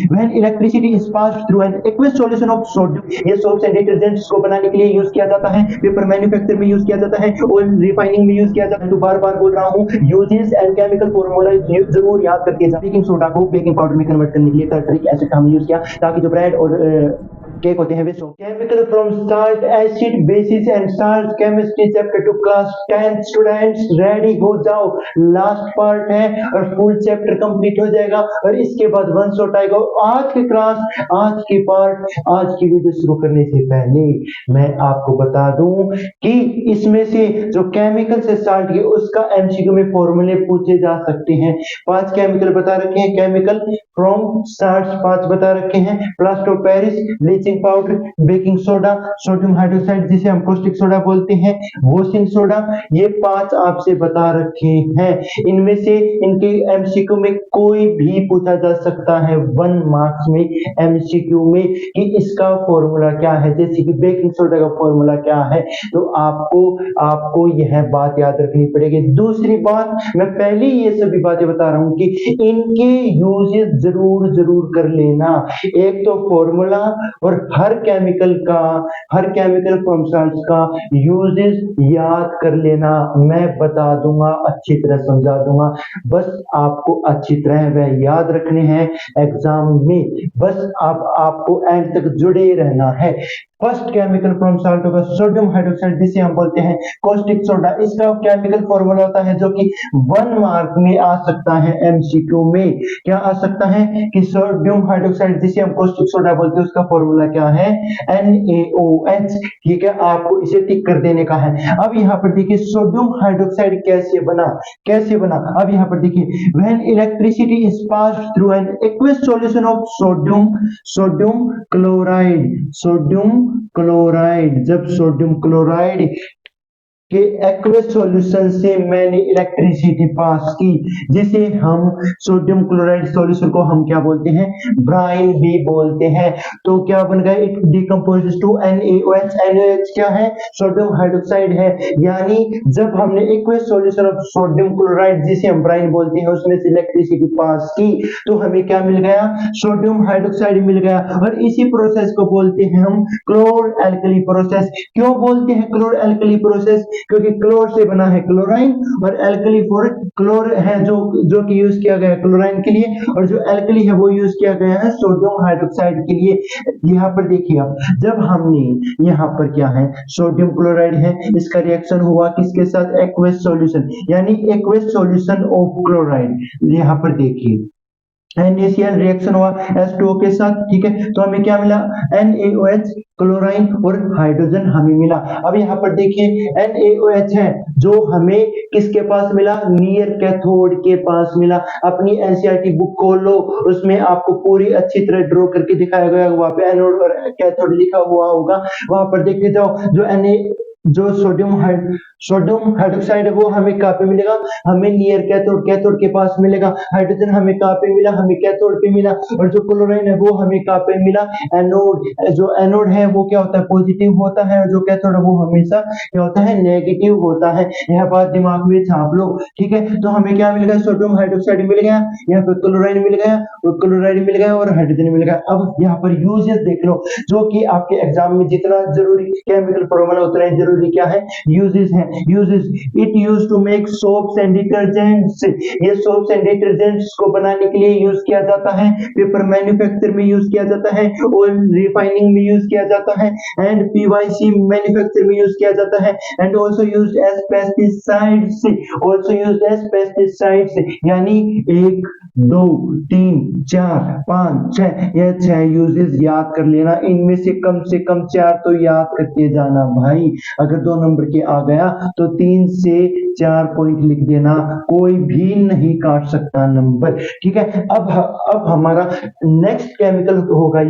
When electricity is passed through an aqueous solution of sodium, ये soaps and detergents को बनाने के लिए यूज किया जाता है, पेपर मैन्युफैक्चर में यूज किया जाता है, ऑयल रिफाइनिंग में यूज किया जाता है। तो बार बार बोल रहा हूँ, यूजेस एंड केमिकल फॉर्मूला जरूर याद करके जाए। बेकिंग सोडा को बेकिंग पाउडर में कन्वर्ट करने के लिए टर्टरिक एसिड का हम यूज किया, ताकि जो ब्रेड और केक होते हैं वे chemical from salt acid bases and salt chemistry chapter 2 class 10 students ready हो जाओ, लास्ट पार्ट है और फुल चैप्टर कंप्लीट हो जाएगा और इसके बाद वन शॉट आएगा। आज की क्लास, आज की पार्ट, आज की वीडियो शुरू करने से पहले मैं आपको बता दूं कि इसमें से जो केमिकल से साल्ट की उसका एमसीक्यू में फॉर्मूले पूछे जा सकते हैं। 5 केमिकल बता रखे हैं, केमिकल फ्रॉम साल्ट 5 बता रखे हैं, plaster of Paris, bleaching powder, baking soda, sodium hydroxide जिसे हम कॉस्टिक सोडा बोलते हैं, वॉशिंग सोडा, ये 5 आपसे बता रखे हैं। इनमें से इनके एमसीक्यू में कोई भी पूछा जा सकता है 1 मार्क्स में एमसीक्यू में कि इसका फॉर्मूला क्या है, जैसे कि बेकिंग सोडा का फॉर्मूला क्या है। तो आपको यह बात याद रखनी पड़ेगी। दूसरी बात, मैं पहले ये सभी बातें बता रहा हूं कि इनके यूजेस जरूर कर लेना। एक तो फॉर्मूला और हर केमिकल फ्रॉम साल्ट्स का यूजेस याद कर लेना। मैं बता दूंगा, अच्छी तरह समझा दूंगा, बस आपको अच्छी तरह वह याद रखने हैं एग्जाम में। बस आपको एंड तक जुड़े रहना है। फर्स्ट केमिकल फ्रॉम साल्ट होगा सोडियम हाइड्रोक्साइड, जिसे हम बोलते हैं कॉस्टिक सोडा। इसका केमिकल फॉर्मूला होता है जो कि 1 मार्क में आ सकता है एमसीक्यू में। क्या आ सकता है कि सोडियम हाइड्रोक्साइड जिसे हम कॉस्टिक सोडा बोलते हैं उसका फॉर्मूला क्या है, NaOH। ठीक है, आपको इसे टिक कर देने का है। अब यहाँ पर देखिए सोडियम हाइड्रोक्साइड कैसे बना। अब यहाँ पर देखिए, when electricity is passed through an aqueous solution of sodium chloride, जब सोडियम क्लोराइड के एक्वस सॉल्यूशन से मैंने इलेक्ट्रिसिटी पास की, जिसे हम सोडियम क्लोराइड सॉल्यूशन को हम क्या बोलते हैं, ब्राइन भी बोलते हैं। तो क्या बन गया, it decomposes to NaOH। NaOH क्या है, सोडियम हाइड्रोक्साइड है। यानी जब हमने aqueous solution of sodium chloride जिसे हम ब्राइन बोलते हैं उसमें से इलेक्ट्रिसिटी पास की, तो हमें क्या मिल गया, सोडियम हाइड्रोक्साइड मिल गया। और इसी प्रोसेस को बोलते हैं हम क्लोर एल्कली प्रोसेस। क्यों बोलते हैं क्लोर एल्कली प्रोसेस, क्योंकि क्लोर से बना है क्लोराइन और एल्कली फॉर क्लोर है जो कि यूज किया गया है क्लोराइन के लिए, और जो एल्कली है वो यूज किया गया है सोडियम हाइड्रोक्साइड के लिए। यहाँ पर देखिए, अब जब हमने यहाँ पर क्या है, सोडियम क्लोराइड है, इसका रिएक्शन हुआ किसके साथ, एक्वस सॉल्यूशन, यानी एक्वस सॉल्यूशन ऑफ क्लोराइड। यहाँ पर देखिए NaCl रिएक्शन हुआ H2O के साथ। ठीक है, तो हमें क्या मिला, NaOH, क्लोराइन और हाइड्रोजन हमें मिला। अब यहाँ पर देखिए NaOH है जो हमें किसके पास मिला, नियर कैथोड के पास मिला। अपनी एनसीईआरटी बुक खोलो, उसमें आपको पूरी अच्छी तरह ड्रॉ करके दिखाया गया, वहां पे एनोड और कैथोड लिखा हुआ होगा, वहां पर देखते जाओ। जो सोडियम हाइड्रोक्साइड है वो हमें कहाँ पे मिलेगा, हमें नियर कैथोड के पास मिलेगा। हाइड्रोजन हमें कहाँ पे मिला, हमें कैथोड पे मिला। और जो क्लोरीन है वो हमें कहाँ पे मिला, एनोड। जो एनोड है वो क्या होता है, पॉजिटिव होता है, और जो कैथोड है वो हमेशा क्या होता है, नेगेटिव होता है। यह बात दिमाग में छाप लो। ठीक है, तो हमें क्या मिल गया, सोडियम हाइड्रोक्साइड मिल गया, यहाँ पे क्लोराइन मिल गया, और क्लोराइड मिल गया, और हाइड्रोजन मिल गया। अब यहाँ पर यूजेस देख लो, जो कि आपके एग्जाम में जितना जरूरी केमिकल फॉर्मूला उतना ही जरूरी क्या है, यूजेस है। Uses, it use to make soaps and detergents. ये सोप्स एंड डिटर्जेंट्स को बनाने के लिए यूज किया जाता है, पेपर मैन्युफैक्चर में यूज किया जाता है, ऑयल रिफाइनिंग में यूज किया जाता है, एंड पीवाईसी मैन्युफैक्चर में यूज किया जाता है, and also used as pesticides. यानी 1 2 3 4 5 6, ये 6 यूजेस याद कर लेना। इनमें से कम 4 तो याद करके जाना भाई। अगर 2 नंबर के आ गया तो 3 से 4 पॉइंट लिख देना, कोई भी नहीं काट सकता नंबर। ठीक है, अब हमारा नेक्स्ट केमिकल होगा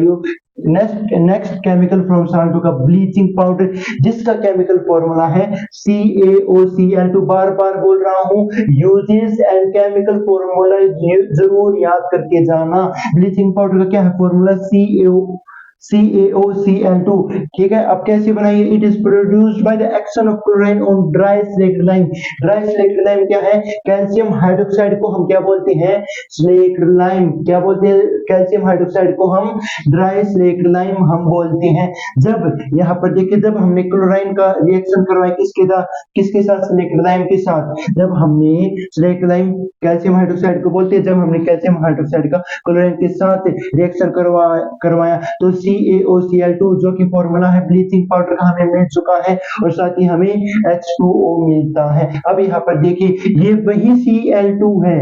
नेक्स्ट केमिकल फ्रॉम साल्ट का ब्लीचिंग पाउडर, जिसका केमिकल फॉर्मूला है CaOCl2। बार बार बोल रहा हूं, यूजेस एंड केमिकल फॉर्मूला जरूर याद करके जाना। ब्लीचिंग पाउडर का क्या है फॉर्मूला, CaOCl2। ठीक है, अब कैसे बनाइए? It is produced by the action of chlorine on dry slaked lime. Dry slaked lime क्या है? कैल्शियम हाइड्रोक्साइड को हम क्या बोलते हैं? Slaked lime. क्या बोलते हैं? कैल्शियम हाइड्रोक्साइड को हम ड्राई स्लेक्ट लाइम हम बोलते हैं। जब यहाँ पर देखिए, जब हमने क्लोराइन का रिएक्शन करवाया किसके साथ? स्लेक्ट लाइम के साथ। जब हमने स्लेक्ट लाइम कैल्शियम हाइड्रोक्साइड को बोलते हैं, जब हमने कैल्शियम हाइड्रोक्साइड का क्लोराइन के साथ रिएक्शन करवाया तो CaOCl2 जो कि फॉर्मूला है ब्लीचिंग पाउडर का हमें मिल चुका है और साथ ही हमें H2O मिलता है। अब यहाँ पर देखिए, ये वही Cl2 है,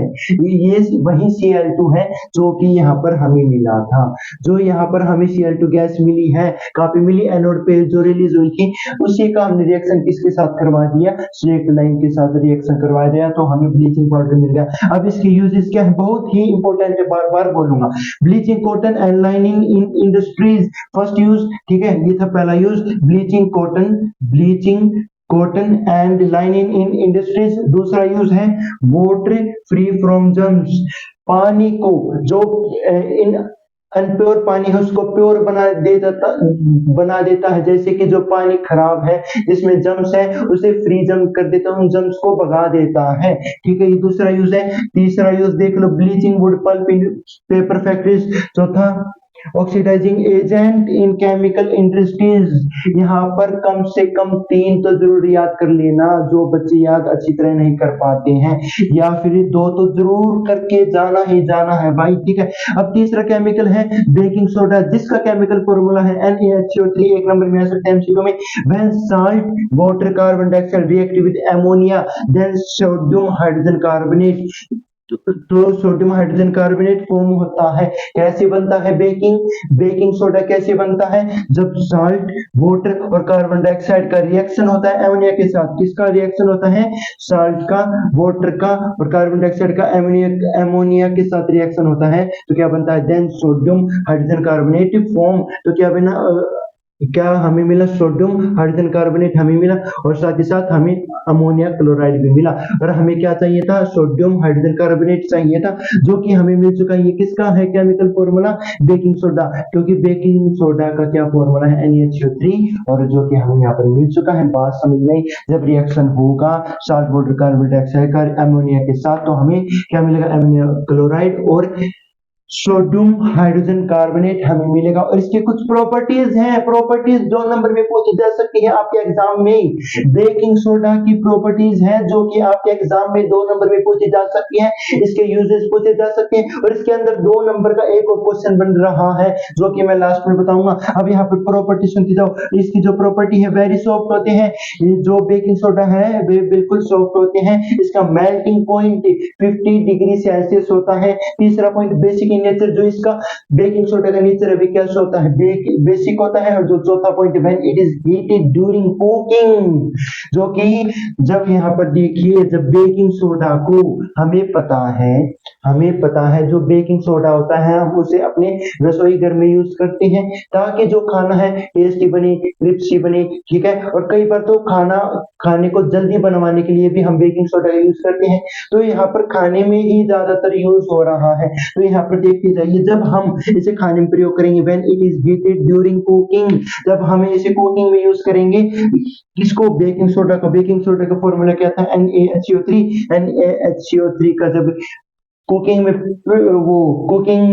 ये वही Cl2 है जो कि यहाँ पर हमें मिला था। जो यहाँ पर हमें Cl2 गैस मिली है, काफी मिली एनोड पे जो रिलीज हुई थी, उसी का हमने रिएक्शन किसके साथ करवा दिया? स्लेक्ट लाइम के साथ रिएक्शन करवा दिया तो हमें ब्लीचिंग पाउडर मिल गया। अब इसके यूजेस क्या है? बहुत ही इंपॉर्टेंट है, बार बार बोलूंगा। Bleaching cotton and lining in industries, first use. ठीक है, ये था पहला use, bleaching cotton and lining in industries. दूसरा यूज है वाटर फ्री फ्रॉम जर्म्स, पानी को जो इन अनप्योर पानी है उसको प्योर बना देता है। जैसे कि जो पानी खराब है जिसमें जम्स है उसे फ्री जम कर देता है, उन जम्स को भगा देता है। ठीक है, ये दूसरा यूज है। तीसरा यूज देख लो, bleaching wood pulp in paper factories. चौथा, oxidising agent in chemical industries. यहाँ पर कम से कम 3 तो जरूर याद कर लेना, जो बच्चे याद अच्छी तरह नहीं कर पाते हैं, या फिर 2 तो जरूर करके जाना ही जाना है भाई। ठीक है, अब तीसरा केमिकल है बेकिंग सोडा, जिसका केमिकल फॉर्मूला है NaHCO3। 1 नंबर में आ सकता है MCQ में। When salt water carbon dioxide react with ammonia then sodium hydrogen carbonate, तो सोडियम हाइड्रोजन कार्बोनेट फॉर्म होता है। कैसे बनता है बेकिंग सोडा? कैसे बनता है? जब साल्ट वाटर और कार्बन डाइऑक्साइड का रिएक्शन होता है अमोनिया के साथ। किसका रिएक्शन होता है? साल्ट का, वाटर का और कार्बन डाइऑक्साइड का अमोनिया के साथ रिएक्शन होता है तो क्या बनता है? Then sodium hydrogen carbonate form. तो क्या हमें मिला? सोडियम हाइड्रोजन कार्बोनेट हमें मिला और साथ ही साथ हमें अमोनिया क्लोराइड भी मिला। और हमें क्या चाहिए था? सोडियम हाइड्रोजन कार्बोनेट चाहिए था, जो कि हमें मिल चुका है। ये किसका है केमिकल फॉर्मूला? बेकिंग सोडा, क्योंकि बेकिंग सोडा का क्या फॉर्मूला है? NaHCO3, और जो कि हमें यहाँ पर मिल चुका है। बात समझ में आई? जब रिएक्शन होगा साल्ट वाटर कार्बन डाइऑक्साइड का अमोनिया के साथ तो हमें क्या मिलेगा? अमोनिया क्लोराइड और सोडियम हाइड्रोजन कार्बोनेट हमें मिलेगा। और इसके कुछ प्रॉपर्टीज हैं, प्रॉपर्टीज 2 नंबर में पूछी जा सकती है आपके एग्जाम में। बेकिंग सोडा की प्रॉपर्टीज हैं जो कि आपके एग्जाम में 2 नंबर में पूछी जा सकती है। इसके यूजेस पूछे जा सकते हैं और इसके अंदर 2 नंबर का एक और क्वेश्चन बन रहा है जो कि मैं लास्ट में बताऊंगा। अब यहाँ पर प्रॉपर्टी सुनते जाओ। इसकी जो प्रॉपर्टी है, वेरी सॉफ्ट होते हैं। जो बेकिंग सोडा है वे बिल्कुल सॉफ्ट होते हैं। इसका मेल्टिंग पॉइंट 50 डिग्री सेल्सियस होता है। तीसरा पॉइंट, बेसिक नेचर, जो इसका बेकिंग सोडा का नेचर अभी कैसा होता है? बेसिक होता है। और जो चौथा point, when it is heated during cooking, जो कि जब यहाँ पर देखिए, जब बेकिंग सोडा को हमें पता है जो बेकिंग सोडा होता है हम उसे अपने रसोई घर में यूज करते हैं ताकि जो खाना है टेस्टी बने, क्रिस्पी बने। ठीक है, और कई बार तो खाने को जल्दी बनवाने के लिए भी हम बेकिंग सोडा का यूज करते हैं। तो यहाँ पर खाने में ही ज्यादातर यूज हो रहा है। तो यहाँ पर देखते जाइए, जब हम इसे खाने में प्रयोग करेंगे, when it is heated during cooking, जब हमें इसे कुकिंग में यूज करेंगे किसको? बेकिंग सोडा का फॉर्मूला क्या था? NaHCO3। NaHCO3 का जब कुकिंग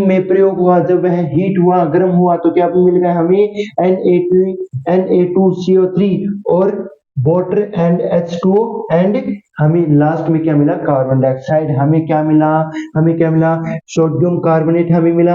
में प्रयोग हुआ, जब वह हीट हुआ, गर्म हुआ, तो क्या मिल गया हमें? Na2CO3 और वाटर एंड H2O, एंड हमें लास्ट में क्या मिला? Carbon dioxide. हमें क्या मिला? सोडियम कार्बोनेट हमें मिला,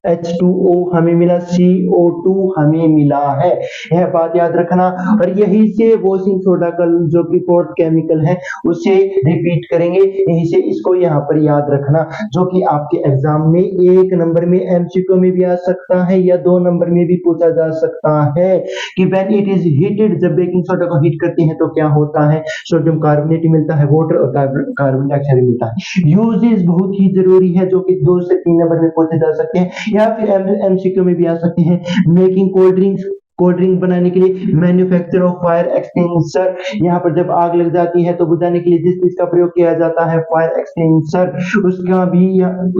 H2O हमें मिला, CO2 हमें मिला है। यह बात याद रखना। और यही से वॉशिंग सोडा का जो कि फोर्थ केमिकल है उसे रिपीट करेंगे, यहीं से इसको यहाँ पर याद रखना, जो कि आपके एग्जाम में 1 नंबर में MCQ में भी आ सकता है या 2 नंबर में भी पूछा जा सकता है कि व्हेन इट इज हीटेड, जब बेकिंग सोडा को हीट करते हैं तो क्या होता है? सोडियम कार्बोनेट मिलता है, वाटर और कार्बन डाइऑक्साइड मिलता है। यूजेस बहुत ही जरूरी है जो कि 2 से 3 नंबर में पूछे जा सकते हैं या फिर MCQ में भी आ सकते हैं। Making cold drinks, cold drink बनाने के लिए, मैन्युफैक्चर ऑफ फायर एक्सटिंग्विशर, यहाँ पर जब आग लग जाती है तो बुझाने के लिए जिस चीज का प्रयोग किया जाता है फायर एक्सटिंग्विशर, उसका भी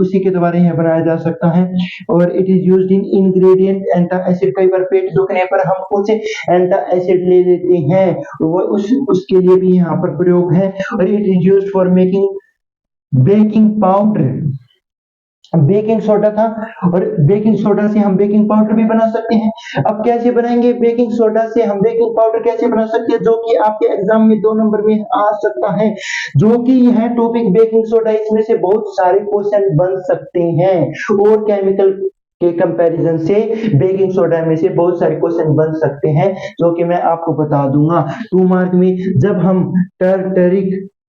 उसी के द्वारा यह बनाया जा सकता है। और it is used in ingredient antacid, कई बार पेट दुखने पर हम कुछ एंटा एसिड ले लेते हैं, वो उसके लिए भी यहाँ पर प्रयोग है। और it is used for making baking powder, baking soda था, और बेकिंग सोडा से हम बेकिंग पाउडर भी बना सकते हैं। अब कैसे बनाएंगे बेकिंग सोडा से हम बेकिंग पाउडर, कैसे बना सकते हैं, जो कि आपके एग्जाम में 2 नंबर में आ सकता है, जो कि यह टॉपिक बेकिंग सोडा, इसमें से बहुत सारे क्वेश्चन बन सकते हैं और केमिकल के कंपैरिजन से बेकिंग सोडा में से बहुत सारे क्वेश्चन बन सकते हैं, जो कि मैं आपको बता दूंगा 2 मार्क में। जब हम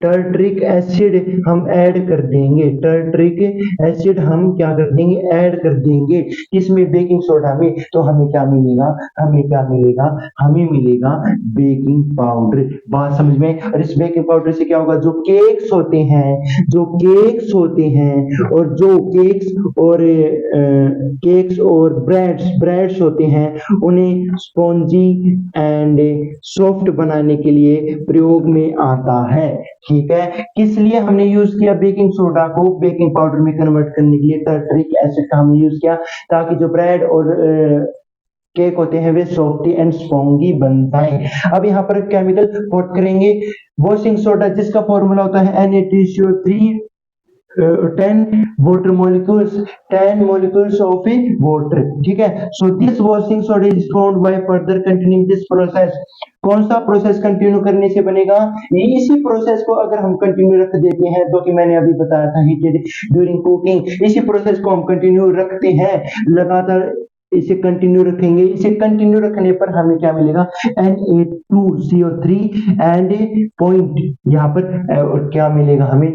टर्टरिक एसिड हम ऐड कर देंगे, टर्टरिक एसिड हम क्या कर देंगे, ऐड कर देंगे किसमें, बेकिंग सोडा में, तो हमें क्या मिलेगा, हमें क्या मिलेगा, हमें मिलेगा बेकिंग पाउडर। बात समझ में? और इस बेकिंग पाउडर से क्या होगा, जो केक्स होते हैं, जो केक्स होते हैं, और जो केक्स और ब्रेड्स होते हैं, उन्हें स्पॉन्जी एंड सॉफ्ट बनाने के लिए प्रयोग में आता है। ठीक है, किस लिए हमने यूज किया बेकिंग सोडा को बेकिंग पाउडर में कन्वर्ट करने के लिए, टर्टरिक एसिड का हमने यूज किया ताकि जो ब्रेड और केक होते हैं वे सॉफ्टी एंड स्पॉन्गी बन जाए। अब यहाँ पर केमिकल कोट करेंगे, वॉशिंग सोडा जिसका फॉर्मूला होता है Na2CO3 10 water molecules, 10 molecules of water। ठीक है, so this washing soda is formed by further continuing this process। कौन सा प्रोसेस कंटिन्यू करने से बनेगा, इसी प्रोसेस को अगर हम कंटिन्यू रख देते हैं, तो कि मैंने अभी बताया था हीटेड ड्यूरिंग कुकिंग, इसी प्रोसेस को हम कंटिन्यू रखते हैं, लगातार इसे कंटिन्यू रखेंगे, इसे कंटिन्यू रखने पर हमें क्या मिलेगा, Na2CO3 एंड पॉइंट यहाँ पर क्या मिलेगा हमें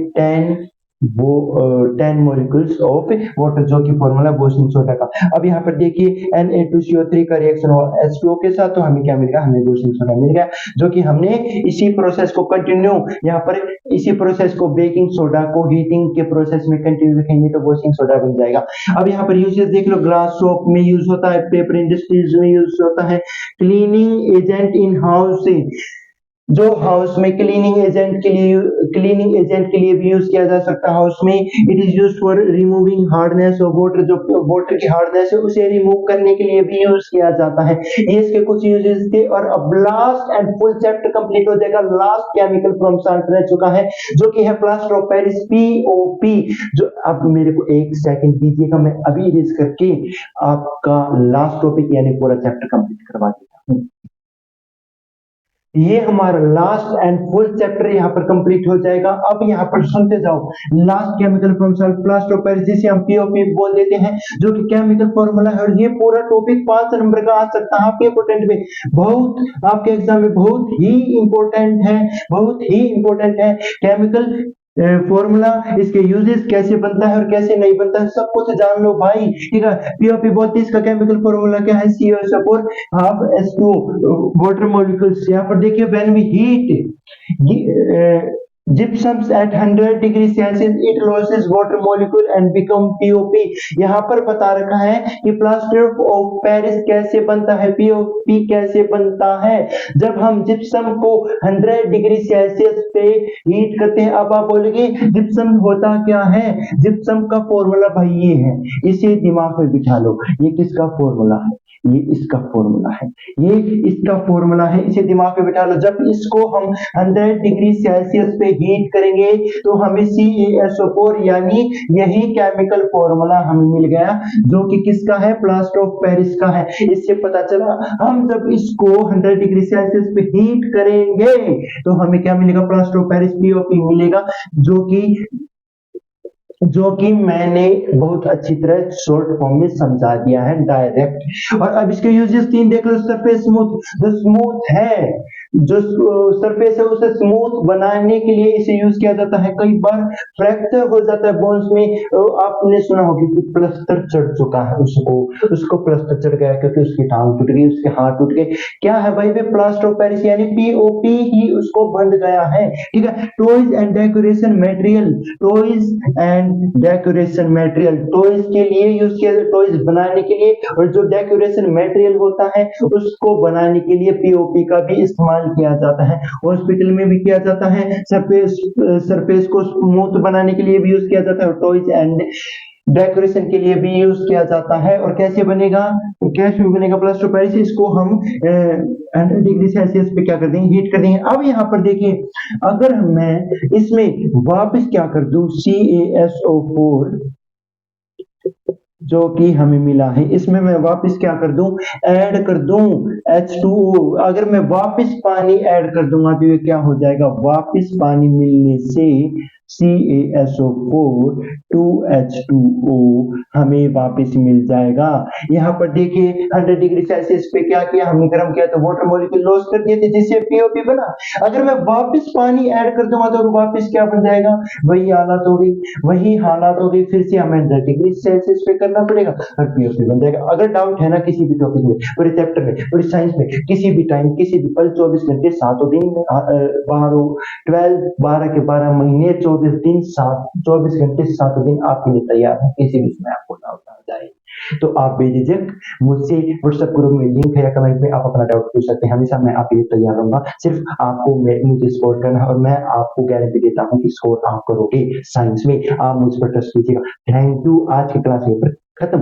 10 molecules of water, जो कि फॉर्मूला वॉशिंग सोडा का। अब यहाँ पर देखिए Na2CO3 का रिएक्शन हुआ H2O के साथ, तो हमें क्या मिलेगा, हमें वॉशिंग सोडा मिल गया, जो कि हमने इसी प्रोसेस को कंटिन्यू, यहाँ पर इसी प्रोसेस को बेकिंग सोडा को हीटिंग के प्रोसेस में कंटिन्यू रखेंगे तो वॉशिंग सोडा बन जाएगा। अब यहाँ पर यूजेस देख लो, ग्लास सोप में यूज होता है, पेपर इंडस्ट्रीज में यूज होता है, क्लीनिंग एजेंट इन हाउस, जो हाउस में क्लीनिंग एजेंट के लिए भी यूज किया जा सकता है हाउस में। It is used for removing hardness of water, जो वाटर की हार्डनेस है उसे रिमूव करने के लिए भी यूज किया जाता है। ये इसके कुछ यूजेस थे। और अब last and full chapter complete हो जाएगा। लास्ट केमिकल फ्रॉम साल्ट रह चुका है, जो कि है प्लास्टर ऑफ पेरिस POP। जो अब मेरे को 1 सेकंड दीजिएगा, मैं अभी इरेज करके आपका लास्ट टॉपिक यानी पूरा चैप्टर कंप्लीट करवा देता हूं। ये हमारा लास्ट एंड फुल चैप्टर यहाँ पर कंप्लीट हो जाएगा। अब यहाँ पर सुनते जाओ, last chemical from salt plaster of Paris, जिसे हम POP बोल देते हैं, जो कि केमिकल फॉर्मूला है। और ये पूरा टॉपिक 5 नंबर का आ सकता है आपके इंपोर्टेंट में, बहुत आपके एग्जाम में बहुत ही इंपॉर्टेंट है, बहुत ही इंपॉर्टेंट है केमिकल फॉर्मूला, इसके यूजेस कैसे बनता है और कैसे नहीं बनता है, सब कुछ जान लो भाई। ठीक है, POP बोलते हैं, इसका केमिकल फॉर्मूला क्या है, COSO4 half H2 water molecules. यहाँ पर देखिए, when we heat gypsum at 100 degree Celsius it loses water molecule and become POP। यहाँ पर बता रखा है कि प्लास्टर ऑफ पेरिस कैसे बनता है, POP कैसे बनता है, जब हम जिप्सम को 100 डिग्री सेल्सियस पे हीट करते हैं। अब आप बोलेंगे जिप्सम होता क्या है, जिप्सम का फॉर्मूला भाई ये है, इसे दिमाग में बिठा लो। ये किसका फॉर्मूला है, ये इसका फॉर्मूला है, ये इसका फॉर्मूला है, इसे दिमाग में बिठा लो। जब इसको हम 100 डिग्री सेल्सियस पे हीट करेंगे तो हमें CaSO4 यानी यही केमिकल फॉर्मूला हमें मिल गया, जो कि किसका है, प्लास्टर ऑफ पेरिस का है। इससे पता चला हम जब इसको 100 डिग्री सेल्सियस पे हीट करेंगे तो हमें क्या मिलेगा, प्लास्टर ऑफ पेरिस POP मिलेगा, जो कि मैंने बहुत अच्छी तरह शॉर्ट फॉर्म में समझा दिया है डायरेक्ट। और अब इसके यूजेस 3 देख लो। सरफेस स्मूथ, जो स्मूथ है, जो सरफेस है उसे स्मूथ बनाने के लिए इसे यूज किया जाता है। कई बार फ्रैक्चर हो जाता है बोन्स में, आपने सुना होगा कि प्लास्टर चढ़ चुका है, उसको प्लास्टर चढ़ गया क्योंकि उसकी टांग टूट गई, उसके हाथ टूट गए। क्या है भाई, वे प्लास्टर ऑफ पेरिस यानी पीओपी ही उसको बंध गया है। ठीक है। Toys and decoration material, toys and decoration material, toys के लिए यूज किया जाता है, टॉयज बनाने के लिए, और जो डेकोरेशन मटेरियल होता है उसको बनाने के लिए पीओपी का भी इस्तेमाल किया जाता है। हॉस्पिटल में भी किया जाता है, सरफेस को स्मूथ बनाने के लिए भी यूज किया जाता है, टॉयज एंड डेकोरेशन के लिए भी यूज किया जाता है। और कैसे बनेगा, कैसे बनेगा प्लास्टर ऑफ पेरिस, इसको हम 100 डिग्री सेल्सियस पे क्या कर देंगे, हीट कर देंगे। अब यहाँ पर देखिए, अगर मैं इसमें वापस क्या कर दूं, CaSO4 जो कि हमें मिला है, इसमें मैं वापस क्या कर दूं, ऐड कर दूं H2O। अगर मैं वापस पानी ऐड कर दूंगा तो ये क्या हो जाएगा, वापस पानी मिलने से CaSO4 2H2O हमें वापस मिल जाएगा। यहाँ पर देखिए 100 डिग्री सेल्सियस पे क्या किया हमने, गर्म किया तो वाटर मॉलिक्यूल लॉस कर दिए थे जिससे पीओपी बना। अगर मैं वापस पानी ऐड कर दूंगा तो वापस क्या बन जाएगा, वही हालत हो गई, वही हालत हो गई, फिर से हमें 100 डिग्री सेल्सियस पे करना पड़ेगा और पीओपी बन जाएगा। अगर डाउट है ना किसी भी टॉपिक में, पूरे चैप्टर में, पूरी साइंस में, किसी भी टाइम, किसी भी पल, 24 घंटे, 7 दिन, 12 के 12 महीने, 24 दिन, 24 घंटे, 7 दिन आपके लिए तैयार है, किसी भी समय आपको डाउट आ जाए तो आप बेझिझक मुझसे व्हाट्सएप ग्रुप में लिंक है या कमेंट में आप अपना डाउट पूछ सकते हैं। हमेशा मैं आपके लिए तैयार रहूंगा, सिर्फ आपको मुझे सपोर्ट करना है और मैं आपको गारंटी देता हूँ कि स्कोर आप करोगे साइंस में। आप मुझ पर ट्रस्ट कीजिएगा। Thank you. आज की क्लास यहीं पर खत्म।